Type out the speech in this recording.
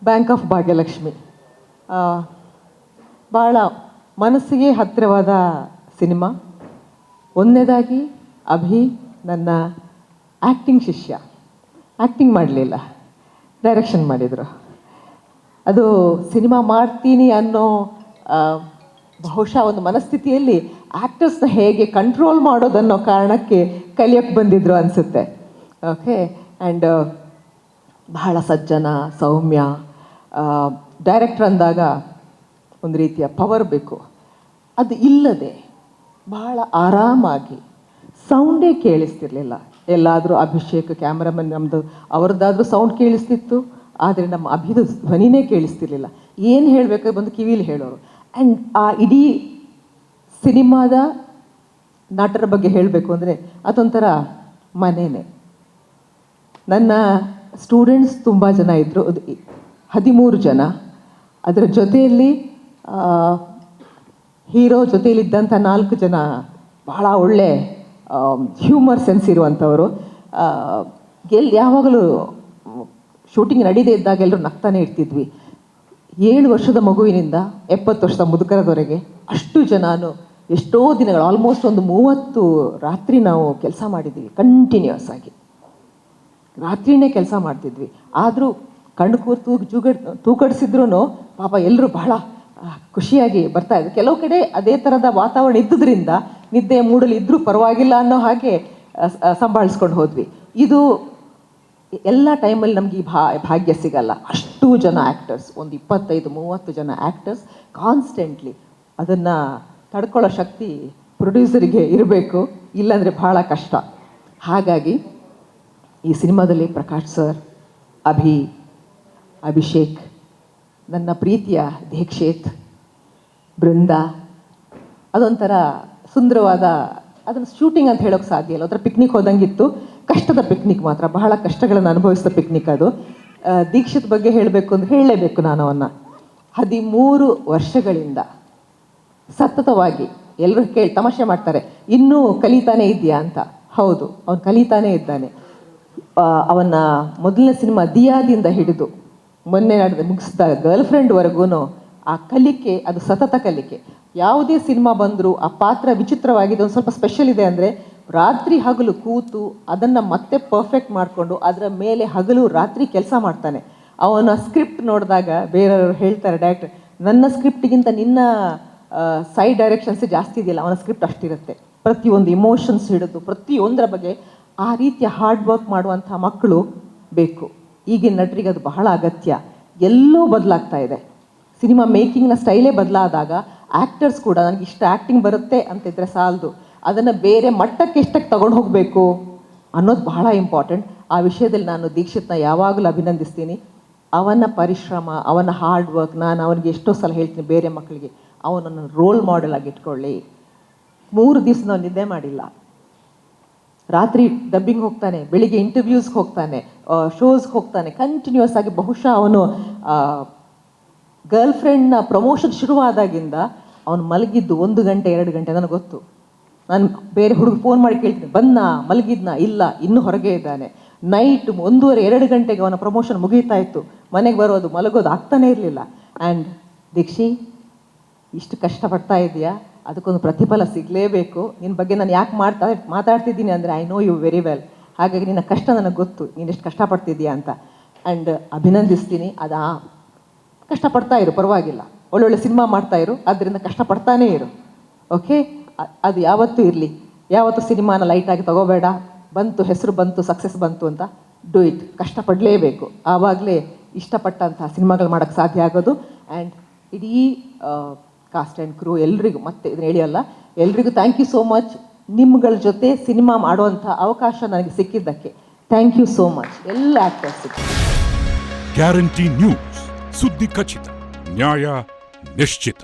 Bank of Bhagyalakshmi ಭಾಳ ಮನಸ್ಸಿಗೆ ಹತ್ತಿರವಾದ cinema. ಒಂದನೇದಾಗಿ ಅಭಿ ನನ್ನ ಆ್ಯಕ್ಟಿಂಗ್ ಶಿಷ್ಯ. ಆ್ಯಕ್ಟಿಂಗ್ ಮಾಡಲಿಲ್ಲ, ಡೈರೆಕ್ಷನ್ ಮಾಡಿದರು. ಅದು ಸಿನಿಮಾ ಮಾಡ್ತೀನಿ ಅನ್ನೋ ಬಹುಶಃ ಒಂದು ಮನಸ್ಥಿತಿಯಲ್ಲಿ ಆ್ಯಕ್ಟರ್ಸ್ನ ಹೇಗೆ ಕಂಟ್ರೋಲ್ ಮಾಡೋದನ್ನೋ ಕಾರಣಕ್ಕೆ ಕಲಿಯೋಕ್ಕೆ ಬಂದಿದ್ದರು ಅನಿಸುತ್ತೆ. ಓಕೆ. ಆ್ಯಂಡ್ ಬಹಳ ಸಜ್ಜನ, ಸೌಮ್ಯ. ಡೈರೆಕ್ಟ್ರ್ ಅಂದಾಗ ಒಂದು ರೀತಿಯ ಪವರ್ ಬೇಕು. ಅದು ಇಲ್ಲದೆ ಬಹಳ ಆರಾಮಾಗಿ, ಸೌಂಡೇ ಕೇಳಿಸ್ತಿರ್ಲಿಲ್ಲ. ಎಲ್ಲಾದರೂ ಅಭಿಷೇಕ್ ಕ್ಯಾಮ್ರಾಮನ್ ನಮ್ಮದು ಅವ್ರದ್ದಾದರೂ ಸೌಂಡ್ ಕೇಳಿಸ್ತಿತ್ತು, ಆದರೆ ನಮ್ಮ ಅಭಿದು ಧ್ವನಿನೇ ಕೇಳಿಸ್ತಿರ್ಲಿಲ್ಲ. ಏನು ಹೇಳಬೇಕು ಬಂದು ಕಿವಿಲಿ ಹೇಳೋರು. ಆ್ಯಂಡ್ ಆ ಇಡೀ ಸಿನಿಮಾದ ನಟರ ಬಗ್ಗೆ ಹೇಳಬೇಕು ಅಂದರೆ ಅದೊಂಥರ ಮನೆಯೇ. ನನ್ನ ಸ್ಟೂಡೆಂಟ್ಸ್ ತುಂಬ ಜನ ಇದ್ದರು, 13 ಜನ. ಅದರ ಜೊತೆಯಲ್ಲಿ ಹೀರೋ ಜೊತೆಯಲ್ಲಿದ್ದಂಥ 4 ಜನ ಬಹಳ ಒಳ್ಳೆ ಹ್ಯೂಮರ್ ಸೆನ್ಸ್ ಇರುವಂಥವರು. ಯಾವಾಗಲೂ ಶೂಟಿಂಗ್ ನಡೀದೇ ಇದ್ದಾಗ ಎಲ್ಲರೂ ನಗ್ತಾನೆ ಇರ್ತಿದ್ವಿ. 7 ವರ್ಷದ ಮಗುವಿನಿಂದ 70 ವರ್ಷದ ಮುದುಕರದವರೆಗೆ ಅಷ್ಟು ಜನನು ಎಷ್ಟೋ ದಿನಗಳು, ಆಲ್ಮೋಸ್ಟ್ ಒಂದು 30 ರಾತ್ರಿ ನಾವು ಕೆಲಸ ಮಾಡಿದ್ವಿ. ಕಂಟಿನ್ಯೂಸ್ ಆಗಿ ರಾತ್ರಿನೇ ಕೆಲಸ ಮಾಡ್ತಿದ್ವಿ. ಆದರೂ ಕಣ್ಣು ಕೂರ್ತು ತೂಕಡಿಸಿದ್ರೂ ಪಾಪ ಎಲ್ಲರೂ ಬಹಳ ಖುಷಿಯಾಗಿ ಬರ್ತಾಯಿದ್ರು. ಕೆಲವು ಕಡೆ ಅದೇ ಥರದ ವಾತಾವರಣ ಇದ್ದುದರಿಂದ ನಿದ್ದೆ ಮೂಡಲು ಇದ್ದರೂ ಪರವಾಗಿಲ್ಲ ಅನ್ನೋ ಹಾಗೆ ಸಂಭಾಳಿಸ್ಕೊಂಡು ಹೋದ್ವಿ. ಇದು ಎಲ್ಲ ಟೈಮಲ್ಲಿ ನಮಗೆ ಈ ಭಾಗ್ಯ ಸಿಗಲ್ಲ. ಅಷ್ಟು ಜನ ಆ್ಯಕ್ಟರ್ಸ್, ಒಂದು 25-30 ಜನ ಆ್ಯಕ್ಟರ್ಸ್ ಕಾನ್ಸ್ಟೆಂಟ್ಲಿ ಅದನ್ನು ತಡ್ಕೊಳ್ಳೋ ಶಕ್ತಿ ಪ್ರೊಡ್ಯೂಸರಿಗೆ ಇರಬೇಕು, ಇಲ್ಲಾಂದರೆ ಭಾಳ ಕಷ್ಟ. ಹಾಗಾಗಿ ಈ ಸಿನಿಮಾದಲ್ಲಿ ಪ್ರಕಾಶ್ ಸರ್, ಅಭಿಷೇಕ್, ನನ್ನ ಪ್ರೀತಿಯ ದೀಕ್ಷಿತ್, ಬೃಂದ, ಅದೊಂಥರ ಸುಂದರವಾದ, ಅದನ್ನು ಶೂಟಿಂಗ್ ಅಂತ ಹೇಳೋಕ್ಕೆ ಸಾಧ್ಯ ಇಲ್ಲ. ಅದರ ಪಿಕ್ನಿಕ್ ಹೋದಂಗಿತ್ತು. ಕಷ್ಟದ ಪಿಕ್ನಿಕ್ ಮಾತ್ರ, ಬಹಳ ಕಷ್ಟಗಳನ್ನು ಅನುಭವಿಸಿದ ಪಿಕ್ನಿಕ್ ಅದು. ದೀಕ್ಷಿತ್ ಬಗ್ಗೆ ಹೇಳಬೇಕು ಅಂದರೆ ಹೇಳಲೇಬೇಕು ನಾನು. ಅವನ್ನ 13 ವರ್ಷಗಳಿಂದ ಸತತವಾಗಿ ಎಲ್ಲರೂ ತಮಾಷೆ ಮಾಡ್ತಾರೆ, ಇನ್ನೂ ಕಲಿತಾನೇ ಇದೆಯಾ ಅಂತ. ಹೌದು, ಅವನು ಕಲಿತಾನೇ ಇದ್ದಾನೆ. ಅವನ ಮೊದಲನೇ ಸಿನಿಮಾ ದಿಯಾದಿಂದ ಹಿಡಿದು ಮೊನ್ನೆ ನಡೆದ ಮುಗಿಸಿದ ಗರ್ಲ್ಫ್ರೆಂಡ್ವರೆಗೂ ಆ ಕಲಿಕೆ, ಅದು ಸತತ ಕಲಿಕೆ. ಯಾವುದೇ ಸಿನಿಮಾ ಬಂದರೂ ಆ ಪಾತ್ರ ವಿಚಿತ್ರವಾಗಿದೆ, ಒಂದು ಸ್ವಲ್ಪ ಸ್ಪೆಷಲ್ ಇದೆ ಅಂದರೆ ರಾತ್ರಿ ಹಗಲು ಕೂತು ಅದನ್ನು ಮತ್ತೆ ಪರ್ಫೆಕ್ಟ್ ಮಾಡಿಕೊಂಡು ಅದರ ಮೇಲೆ ಹಗಲು ರಾತ್ರಿ ಕೆಲಸ ಮಾಡ್ತಾನೆ. ಅವನ ಸ್ಕ್ರಿಪ್ಟ್ ನೋಡಿದಾಗ ಬೇರೆಯವರು ಹೇಳ್ತಾರೆ, ಡೈರೆಕ್ಟರ್, ನನ್ನ ಸ್ಕ್ರಿಪ್ಟಿಗಿಂತ ನಿನ್ನ ಸೈಡ್ ಡೈರೆಕ್ಷನ್ಸೇ ಜಾಸ್ತಿ ಇದೆಯಲ್ಲ, ಅವನ ಸ್ಕ್ರಿಪ್ಟ್ ಅಷ್ಟಿರುತ್ತೆ. ಪ್ರತಿಯೊಂದು ಇಮೋಷನ್ಸ್ ಹಿಡಿದು ಪ್ರತಿಯೊಂದರ ಬಗ್ಗೆ ಆ ರೀತಿಯ ಹಾರ್ಡ್ ವರ್ಕ್ ಮಾಡುವಂಥ ಮಕ್ಕಳು ಬೇಕು. ಈಗಿನ ನಟರಿಗೆ ಅದು ಬಹಳ ಅಗತ್ಯ. ಎಲ್ಲೋ ಬದಲಾಗ್ತಾ ಇದೆ. ಸಿನಿಮಾ ಮೇಕಿಂಗ್ನ ಸ್ಟೈಲೇ ಬದಲಾದಾಗ ಆ್ಯಕ್ಟರ್ಸ್ ಕೂಡ ನನಗೆ ಇಷ್ಟ ಆ್ಯಕ್ಟಿಂಗ್ ಬರುತ್ತೆ ಅಂತಿದ್ರೆ ಸಾಲದು, ಅದನ್ನು ಬೇರೆ ಮಟ್ಟಕ್ಕೆ ಎಷ್ಟಕ್ಕೆ ತಗೊಂಡು ಹೋಗಬೇಕು ಅನ್ನೋದು ಬಹಳ ಇಂಪಾರ್ಟೆಂಟ್. ಆ ವಿಷಯದಲ್ಲಿ ನಾನು ದೀಕ್ಷಿತ್ನ ಯಾವಾಗಲೂ ಅಭಿನಂದಿಸ್ತೀನಿ. ಅವನ ಪರಿಶ್ರಮ, ಅವನ ಹಾರ್ಡ್ ವರ್ಕ್, ನಾನು ಅವನಿಗೆ ಎಷ್ಟೋ ಸಲ ಹೇಳ್ತೀನಿ ಬೇರೆ ಮಕ್ಕಳಿಗೆ, ಅವನನ್ನು ರೋಲ್ ಮಾಡೆಲ್ ಆಗಿ ಇಟ್ಕೊಳ್ಳಿ. 3 ದಿವಸ ನಾವು ನಿದ್ದೆ ಮಾಡಿಲ್ಲ. ರಾತ್ರಿ ಡಬ್ಬಿಂಗ್ ಹೋಗ್ತಾನೆ, ಬೆಳಿಗ್ಗೆ ಇಂಟರ್ವ್ಯೂಸ್ಗೆ ಹೋಗ್ತಾನೆ, ಶೋಸ್ಗೆ ಹೋಗ್ತಾನೆ, ಕಂಟಿನ್ಯೂಸ್ ಆಗಿ. ಬಹುಶಃ ಅವನು ಗರ್ಲ್ಫ್ರೆಂಡ್ನ ಪ್ರಮೋಷನ್ ಶುರುವಾದಾಗಿಂದ ಅವನು ಮಲಗಿದ್ದು 1 ಗಂಟೆ 2 ಗಂಟೆ ನನಗೆ ಗೊತ್ತು. ನಾನು ಬೇರೆ ಹುಡುಗ ಫೋನ್ ಮಾಡಿ ಕೇಳ್ತೀನಿ, ಬಂದಾ, ಮಲಗಿದ್ನಾ, ಇಲ್ಲ, ಇನ್ನೂ ಹೊರಗೆ ಇದ್ದಾನೆ. ನೈಟ್ 1:30-2 ಗಂಟೆಗೆ ಅವನ ಪ್ರಮೋಷನ್ ಮುಗೀತಾ ಇತ್ತು. ಮನೆಗೆ ಬರೋದು ಮಲಗೋದು ಆಗ್ತಾನೇ ಇರಲಿಲ್ಲ. ಆ್ಯಂಡ್ ದೀಕ್ಷಿ, ಇಷ್ಟು ಕಷ್ಟಪಡ್ತಾ ಇದೆಯಾ, ಅದಕ್ಕೊಂದು ಪ್ರತಿಫಲ ಸಿಗಲೇಬೇಕು. ನಿನ್ನ ಬಗ್ಗೆ ನಾನು ಯಾಕೆ ಮಾತಾಡ್ತಿದ್ದೀನಿ ಅಂದರೆ I know you very well. ಹಾಗಾಗಿ ನಿನ್ನ ಕಷ್ಟ ನನಗೆ ಗೊತ್ತು, ನೀನು ಎಷ್ಟು ಕಷ್ಟಪಡ್ತಿದ್ದೀಯಾ ಅಂತ. ಆ್ಯಂಡ್ ಅಭಿನಂದಿಸ್ತೀನಿ. ಕಷ್ಟಪಡ್ತಾ ಇರು, ಪರವಾಗಿಲ್ಲ, ಒಳ್ಳೊಳ್ಳೆ ಸಿನಿಮಾ ಮಾಡ್ತಾಯಿರು, ಅದರಿಂದ ಕಷ್ಟಪಡ್ತಾನೇ ಇರು. ಓಕೆ, ಅದು ಯಾವತ್ತೂ ಇರಲಿ. ಯಾವತ್ತೂ ಸಿನಿಮಾನ ಲೈಟಾಗಿ ತಗೋಬೇಡ. ಬಂತು, ಹೆಸರು ಬಂತು, ಸಕ್ಸಸ್ ಬಂತು ಅಂತ ಡೂ ಇಟ್. ಕಷ್ಟಪಡಲೇಬೇಕು, ಆವಾಗಲೇ ಇಷ್ಟಪಟ್ಟಂತಹ ಸಿನಿಮಾಗಳು ಮಾಡೋಕ್ಕೆ ಸಾಧ್ಯ ಆಗೋದು. ಆ್ಯಂಡ್ ಇಡೀ ಕಾಸ್ಟ್ ಆ್ಯಂಡ್ ಕ್ರೂ ಎಲ್ರಿಗೂ, ಮತ್ತೆ ಇದನ್ನ ಹೇಳಿಯಲ್ಲ, ಎಲ್ರಿಗೂ ಥ್ಯಾಂಕ್ ಯು ಸೋ ಮಚ್. ನಿಮ್ಗಳ ಜೊತೆ ಸಿನಿಮಾ ಮಾಡುವಂಥ ಅವಕಾಶ ನನಗೆ ಸಿಕ್ಕಿದ್ದಕ್ಕೆ ಥ್ಯಾಂಕ್ ಯು ಸೋ ಮಚ್ ಎಲ್ಲ ಆ್ಯಕ್ಟರ್ಸಿಗೆ. ಗ್ಯಾರಂಟಿ ನ್ಯೂಸ್, ಸುದ್ದಿ ಖಚಿತ, ನ್ಯಾಯ ನಿಶ್ಚಿತ.